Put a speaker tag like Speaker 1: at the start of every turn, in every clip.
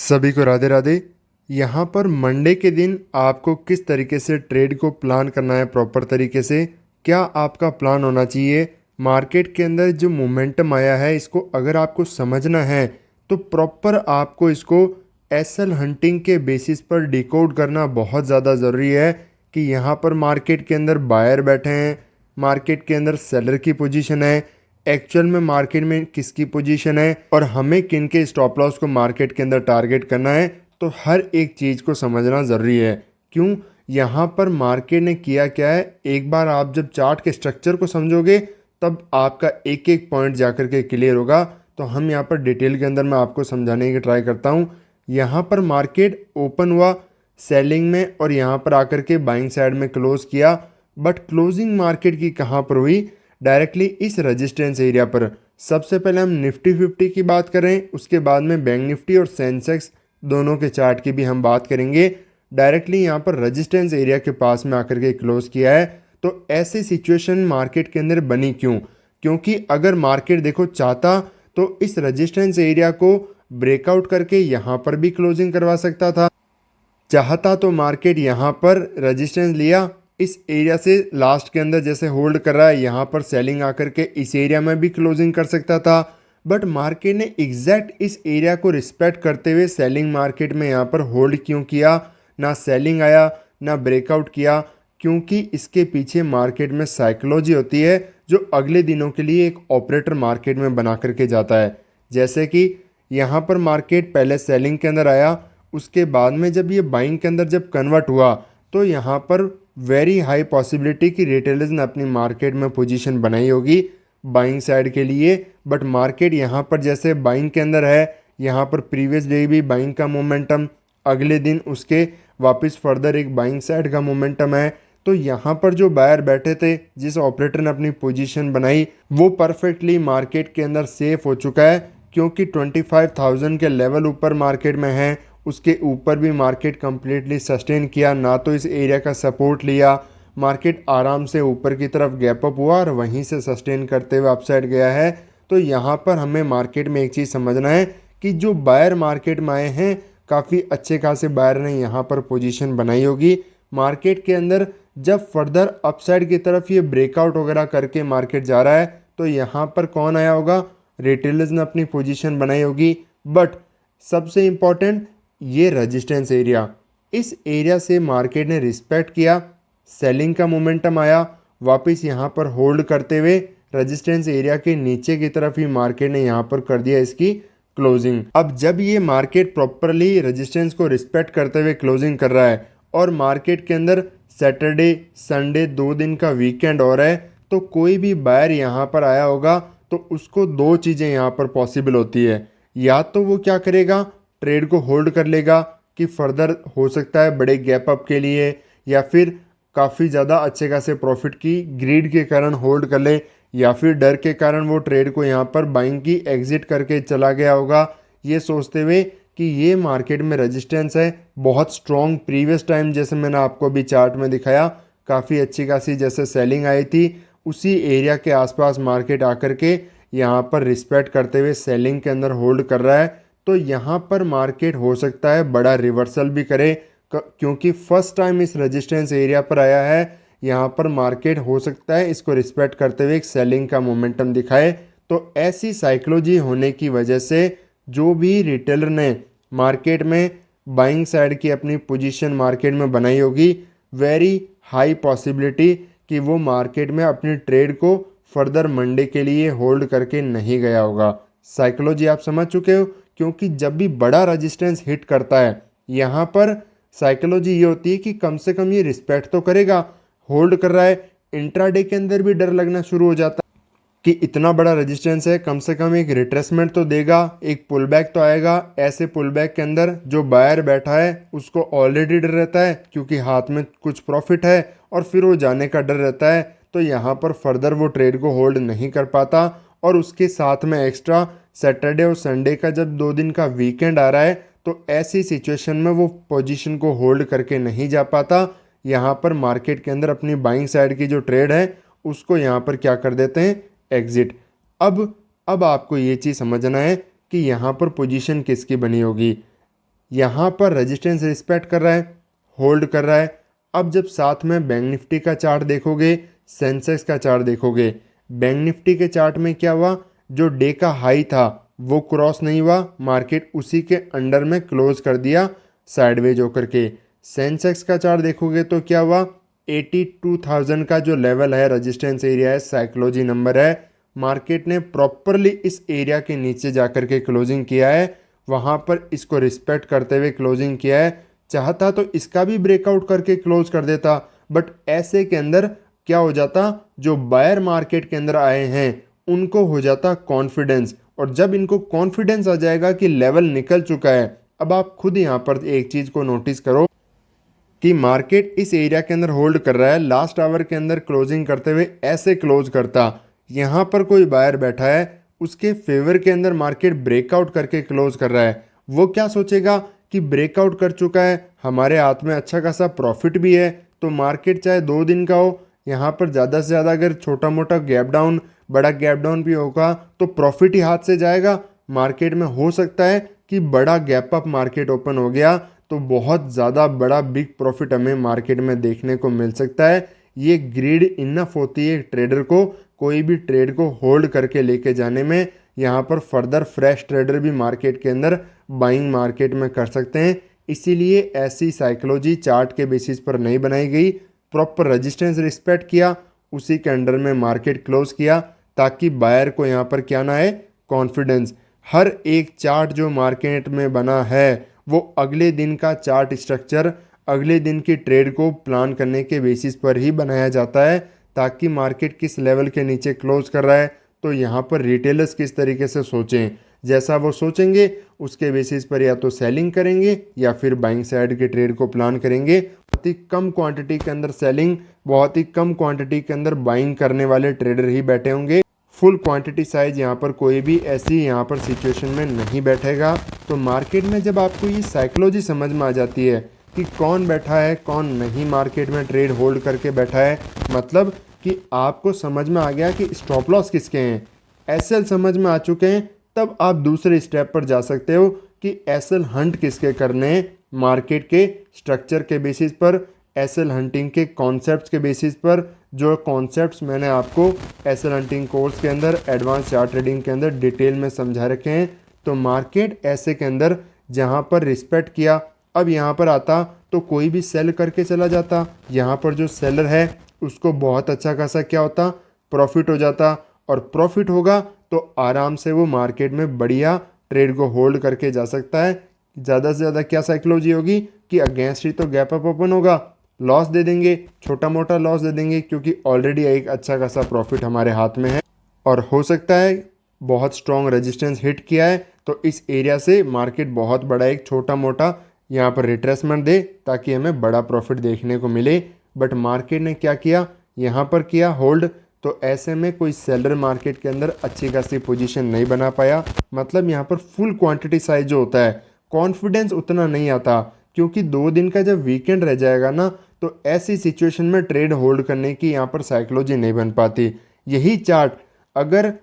Speaker 1: सभी को राधे राधे। यहाँ पर मंडे के दिन आपको किस तरीके से ट्रेड को प्लान करना है प्रॉपर तरीके से, क्या आपका प्लान होना चाहिए। मार्केट के अंदर जो मोमेंटम आया है इसको अगर आपको समझना है तो प्रॉपर आपको इसको एसएल हंटिंग के बेसिस पर डिकोड करना बहुत ज़्यादा ज़रूरी है कि यहाँ पर मार्केट के अंदर बायर बैठे हैं, मार्केट के अंदर सेलर की पोजीशन है, एक्चुअल में मार्केट में किसकी पोजीशन है और हमें किन के स्टॉप लॉस को मार्केट के अंदर टारगेट करना है। तो हर एक चीज़ को समझना ज़रूरी है। क्यों, यहाँ पर मार्केट ने किया क्या है, एक बार आप जब चार्ट के स्ट्रक्चर को समझोगे तब आपका एक एक पॉइंट जाकर के क्लियर होगा। तो हम यहाँ पर डिटेल के अंदर मैं आपको समझाने की ट्राई करता हूँ। यहाँ पर मार्केट ओपन हुआ सेलिंग में और यहाँ पर आकर के बाइंग साइड में क्लोज किया, बट क्लोजिंग मार्केट की कहाँ पर हुई, डायरेक्टली इस रेजिस्टेंस एरिया पर। सबसे पहले हम निफ्टी 50 की बात करें, उसके बाद में बैंक निफ्टी और सेंसेक्स दोनों के चार्ट की भी हम बात करेंगे। डायरेक्टली यहाँ पर रेजिस्टेंस एरिया के पास में आकर के क्लोज किया है। तो ऐसी सिचुएशन मार्केट के अंदर बनी क्यों, क्योंकि अगर मार्केट देखो चाहता तो इस रेजिस्टेंस एरिया को ब्रेकआउट करके यहाँ पर भी क्लोजिंग करवा सकता था। चाहता तो मार्केट यहाँ पर रेजिस्टेंस लिया, इस एरिया से लास्ट के अंदर जैसे होल्ड कर रहा है यहाँ पर सेलिंग आकर के इस एरिया में भी क्लोजिंग कर सकता था। बट मार्केट ने एग्जैक्ट इस एरिया को रिस्पेक्ट करते हुए सेलिंग मार्केट में यहाँ पर होल्ड क्यों किया, ना सेलिंग आया ना ब्रेकआउट किया, क्योंकि इसके पीछे मार्केट में साइकोलॉजी होती है जो अगले दिनों के लिए एक ऑपरेटर मार्केट में बना करके जाता है। जैसे कि यहाँ पर मार्केट पहले सेलिंग के अंदर आया, उसके बाद में जब ये बाइंग के अंदर जब कन्वर्ट हुआ तो यहाँ पर वेरी हाई पॉसिबिलिटी कि रिटेलर्स ने अपनी मार्केट में पोजीशन बनाई होगी बाइंग साइड के लिए। बट मार्केट यहाँ पर जैसे बाइंग के अंदर है, यहाँ पर प्रीवियस डे भी बाइंग का मोमेंटम, अगले दिन उसके वापस फर्दर एक बाइंग साइड का मोमेंटम है। तो यहाँ पर जो बायर बैठे थे, जिस ऑपरेटर ने अपनी पोजीशन बनाई, वो परफेक्टली मार्केट के अंदर सेफ हो चुका है, क्योंकि 25,000 के लेवल ऊपर मार्केट में है। उसके ऊपर भी मार्केट कंप्लीटली सस्टेन किया, ना तो इस एरिया का सपोर्ट लिया, मार्केट आराम से ऊपर की तरफ गैप अप हुआ और वहीं से सस्टेन करते हुए अपसाइड गया है। तो यहाँ पर हमें मार्केट में एक चीज़ समझना है कि जो बायर मार्केट में आए हैं, काफ़ी अच्छे खासे बायर ने यहाँ पर पोजीशन बनाई होगी। मार्केट के अंदर जब फर्दर अपसाइड की तरफ ये ब्रेकआउट वगैरह करके मार्केट जा रहा है तो यहाँ पर कौन आया होगा, रिटेलर्स ने अपनी पोजीशन बनाई होगी। बट सबसे इम्पॉर्टेंट ये रेजिस्टेंस एरिया, इस एरिया से मार्केट ने रिस्पेक्ट किया, सेलिंग का मोमेंटम आया, वापस यहाँ पर होल्ड करते हुए रेजिस्टेंस एरिया के नीचे की तरफ ही मार्केट ने यहाँ पर कर दिया इसकी क्लोजिंग। अब जब ये मार्केट प्रॉपरली रेजिस्टेंस को रिस्पेक्ट करते हुए क्लोजिंग कर रहा है और मार्केट के अंदर सैटरडे संडे 2 दिन का वीकेंड हो रहा है, तो कोई भी बायर यहाँ पर आया होगा तो उसको दो चीज़ें यहाँ पर पॉसिबल होती है। या तो वो क्या करेगा, ट्रेड को होल्ड कर लेगा कि फर्दर हो सकता है बड़े गैप अप के लिए, या फिर काफ़ी ज़्यादा अच्छे खासे प्रॉफिट की ग्रीड के कारण होल्ड कर ले, या फिर डर के कारण वो ट्रेड को यहाँ पर बाइंग की एग्जिट करके चला गया होगा, ये सोचते हुए कि ये मार्केट में रेजिस्टेंस है बहुत स्ट्रॉन्ग। प्रीवियस टाइम जैसे मैंने आपको अभी चार्ट में दिखाया, काफ़ी अच्छी खासी जैसे सेलिंग आई थी, उसी एरिया के आसपास मार्केट आकर के यहाँ पर रिस्पेक्ट करते हुए सेलिंग के अंदर होल्ड कर रहा है। तो यहाँ पर मार्केट हो सकता है बड़ा रिवर्सल भी करे, क्योंकि फर्स्ट टाइम इस रेजिस्टेंस एरिया पर आया है। यहाँ पर मार्केट हो सकता है इसको रिस्पेक्ट करते हुए एक सेलिंग का मोमेंटम दिखाए। तो ऐसी साइकोलॉजी होने की वजह से जो भी रिटेलर ने मार्केट में बाइंग साइड की अपनी पोजीशन मार्केट में बनाई होगी, वेरी हाई पॉसिबिलिटी कि वो मार्केट में अपनी ट्रेड को फर्दर मंडे के लिए होल्ड करके नहीं गया होगा। साइकोलॉजी आप समझ चुके हो, क्योंकि जब भी बड़ा रेजिस्टेंस हिट करता है यहाँ पर साइकोलॉजी ये होती है कि कम से कम ये रिस्पेक्ट तो करेगा, होल्ड कर रहा है। इंट्राडे के अंदर भी डर लगना शुरू हो जाता है कि इतना बड़ा रेजिस्टेंस है, कम से कम एक रिट्रेसमेंट तो देगा, एक पुल बैक तो आएगा। ऐसे पुल बैक के अंदर जो बायर बैठा है उसको ऑलरेडी डर रहता है क्योंकि हाथ में कुछ प्रॉफिट है और फिर वो जाने का डर रहता है। तो यहाँ पर फर्दर वो ट्रेड को होल्ड नहीं कर पाता, और उसके साथ में एक्स्ट्रा सैटरडे और संडे का जब 2 दिन का वीकेंड आ रहा है तो ऐसी सिचुएशन में वो पोजीशन को होल्ड करके नहीं जा पाता। यहाँ पर मार्केट के अंदर अपनी बाइंग साइड की जो ट्रेड है उसको यहाँ पर क्या कर देते हैं, एग्जिट। अब आपको ये चीज़ समझना है कि यहाँ पर पोजीशन किसकी बनी होगी। यहाँ पर रेजिस्टेंस रिस्पेक्ट कर रहा है, होल्ड कर रहा है। अब जब साथ में बैंक निफ्टी का चार्ट देखोगे, सेंसेक्स का चार्ट देखोगे, बैंक निफ्टी के चार्ट में क्या हुआ, जो डे का हाई था वो क्रॉस नहीं हुआ, मार्केट उसी के अंडर में क्लोज कर दिया साइडवेज होकर के। सेंसेक्स का चार्ट देखोगे तो क्या हुआ, 82,000 का जो लेवल है, रेजिस्टेंस एरिया है, साइकोलॉजी नंबर है, मार्केट ने प्रॉपरली इस एरिया के नीचे जाकर के क्लोजिंग किया है, वहाँ पर इसको रिस्पेक्ट करते हुए क्लोजिंग किया है। चाहता तो इसका भी ब्रेकआउट करके क्लोज कर देता, बट ऐसे के अंदर क्या हो जाता, जो बायर मार्केट के अंदर आए हैं उनको हो जाता कॉन्फिडेंस, और जब इनको कॉन्फिडेंस आ जाएगा कि लेवल निकल चुका है, अब आप खुद यहाँ पर एक चीज़ को नोटिस करो कि मार्केट इस एरिया के अंदर होल्ड कर रहा है, लास्ट आवर के अंदर क्लोजिंग करते हुए ऐसे क्लोज करता, यहाँ पर कोई बायर बैठा है, उसके फेवर के अंदर मार्केट ब्रेकआउट करके क्लोज कर रहा है, वो क्या सोचेगा कि ब्रेकआउट कर चुका है, हमारे हाथ में अच्छा खासा प्रॉफिट भी है, तो मार्केट चाहे 2 दिन का हो, यहाँ पर ज़्यादा से ज़्यादा अगर छोटा मोटा गैप डाउन, बड़ा गैप डाउन भी होगा तो प्रॉफिट ही हाथ से जाएगा। मार्केट में हो सकता है कि बड़ा गैप अप मार्केट ओपन हो गया तो बहुत ज़्यादा बड़ा बिग प्रॉफिट हमें मार्केट में देखने को मिल सकता है। ये ग्रीड इनफ होती है ट्रेडर को, कोई भी ट्रेड को होल्ड करके लेके जाने में। यहाँ पर फर्दर फ्रेश ट्रेडर भी मार्केट के अंदर बाइंग मार्केट में कर सकते हैं, इसीलिए ऐसी साइकोलॉजी चार्ट के बेसिस पर नहीं बनाई गई। प्रॉपर रेजिस्टेंस रिस्पेक्ट किया, उसी के अंडर में मार्केट क्लोज किया, ताकि बायर को यहाँ पर क्या ना आए, कॉन्फिडेंस। हर एक चार्ट जो मार्केट में बना है वो अगले दिन का चार्ट स्ट्रक्चर, अगले दिन की ट्रेड को प्लान करने के बेसिस पर ही बनाया जाता है, ताकि मार्केट किस लेवल के नीचे क्लोज कर रहा है तो यहाँ पर रिटेलर्स किस तरीके से सोचें, जैसा वो सोचेंगे उसके बेसिस पर या तो सेलिंग करेंगे या फिर बाइंग साइड के ट्रेड को प्लान करेंगे। बहुत ही कम क्वांटिटी के अंदर सेलिंग, बहुत ही कम क्वांटिटी के अंदर बाइंग करने वाले ट्रेडर ही बैठे होंगे। फुल क्वांटिटी साइज यहाँ पर कोई भी ऐसी यहाँ पर सिचुएशन में नहीं बैठेगा। तो मार्केट में जब आपको ये साइकोलॉजी समझ में आ जाती है कि कौन बैठा है कौन नहीं मार्केट में ट्रेड होल्ड करके बैठा है, मतलब कि आपको समझ में आ गया कि स्टॉप लॉस किसके हैं, एसएल समझ में आ चुके हैं, तब आप दूसरे स्टेप पर जा सकते हो कि एसएल हंट किसके करने हैं, मार्केट के स्ट्रक्चर के बेसिस पर, एसएल हंटिंग के कॉन्सेप्ट्स के बेसिस पर। जो कॉन्सेप्ट्स मैंने आपको एसएल हंटिंग कोर्स के अंदर, एडवांस चार्ट ट्रेडिंग के अंदर डिटेल में समझा रखे हैं। तो मार्केट ऐसे के अंदर जहाँ पर रिस्पेक्ट किया, अब यहाँ पर आता तो कोई भी सेल करके चला जाता, यहाँ पर जो सेलर है उसको बहुत अच्छा खासा क्या होता, प्रॉफिट हो जाता, और प्रॉफिट होगा तो आराम से वो मार्केट में बढ़िया ट्रेड को होल्ड करके जा सकता है। ज़्यादा से ज़्यादा क्या साइकोलॉजी होगी कि अगेंस्ट ही तो गैप अप ओपन होगा, लॉस दे देंगे, छोटा मोटा लॉस दे देंगे, क्योंकि ऑलरेडी एक अच्छा खासा प्रॉफिट हमारे हाथ में है, और हो सकता है बहुत स्ट्रॉन्ग रेजिस्टेंस हिट किया है तो इस एरिया से मार्केट बहुत बड़ा एक छोटा मोटा यहाँ पर रिट्रेसमेंट दे ताकि हमें बड़ा प्रॉफिट देखने को मिले। बट मार्केट ने क्या किया, यहाँ पर किया होल्ड, तो ऐसे में कोई सेलर मार्केट के अंदर अच्छी खासी पोजीशन नहीं बना पाया। मतलब यहाँ पर फुल क्वांटिटी साइज जो होता है, कॉन्फिडेंस उतना नहीं आता, क्योंकि 2 दिन का जब वीकेंड रह जाएगा ना तो ऐसी सिचुएशन में ट्रेड होल्ड करने की यहाँ पर साइकोलॉजी नहीं बन पाती। यही चार्ट अगर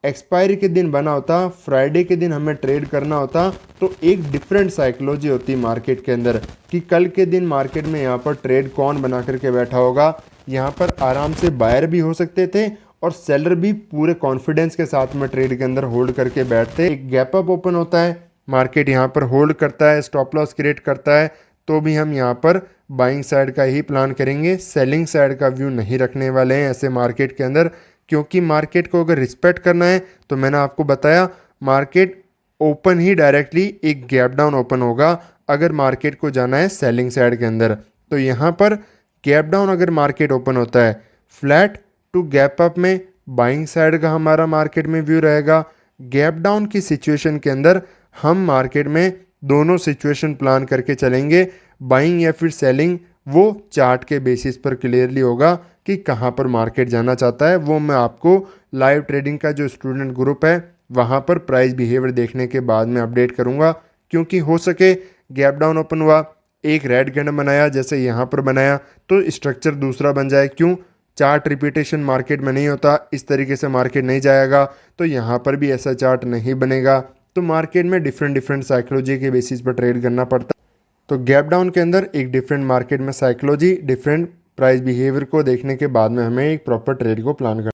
Speaker 1: एक्सपायरी के दिन बना होता, फ्राइडे के दिन हमें ट्रेड करना होता, तो एक डिफरेंट साइकोलॉजी होती मार्केट के अंदर कि कल के दिन मार्केट में यहाँ पर ट्रेड कौन बना करके बैठा होगा। यहाँ पर आराम से बायर भी हो सकते थे और सेलर भी पूरे कॉन्फिडेंस के साथ में ट्रेड के अंदर होल्ड करके बैठते। एक गैप अप ओपन होता है, मार्केट यहाँ पर होल्ड करता है, स्टॉप लॉस क्रिएट करता है, तो भी हम यहाँ पर बाइंग साइड का ही प्लान करेंगे, सेलिंग साइड का व्यू नहीं रखने वाले हैं ऐसे मार्केट के अंदर। क्योंकि मार्केट को अगर रिस्पेक्ट करना है तो मैंने आपको बताया मार्केट ओपन ही डायरेक्टली एक गैप डाउन ओपन होगा अगर मार्केट को जाना है सेलिंग साइड के अंदर। तो यहाँ पर गैप डाउन अगर मार्केट ओपन होता है, फ्लैट टू गैप अप में बाइंग साइड का हमारा मार्केट में व्यू रहेगा। गैप डाउन की सिचुएशन के अंदर हम मार्केट में दोनों सिचुएशन प्लान करके चलेंगे, बाइंग या फिर सेलिंग वो चार्ट के बेसिस पर क्लियरली होगा कि कहाँ पर मार्केट जाना चाहता है। वो मैं आपको लाइव ट्रेडिंग का जो स्टूडेंट ग्रुप है वहाँ पर प्राइस बिहेवियर देखने के बाद में अपडेट करूँगा। क्योंकि हो सके गैप डाउन ओपन हुआ, एक रेड कैंडल बनाया जैसे यहाँ पर बनाया, तो स्ट्रक्चर दूसरा बन जाए। क्यों, चार्ट रिपीटेशन मार्केट में नहीं होता, इस तरीके से मार्केट नहीं जाएगा, तो यहाँ पर भी ऐसा चार्ट नहीं बनेगा। तो मार्केट में डिफरेंट डिफरेंट साइकोलॉजी के बेसिस पर ट्रेड करना पड़ता है। तो गैप डाउन के अंदर एक डिफरेंट मार्केट में साइकोलॉजी, डिफरेंट प्राइस बिहेवियर को देखने के बाद में हमें एक प्रॉपर ट्रेड को प्लान करना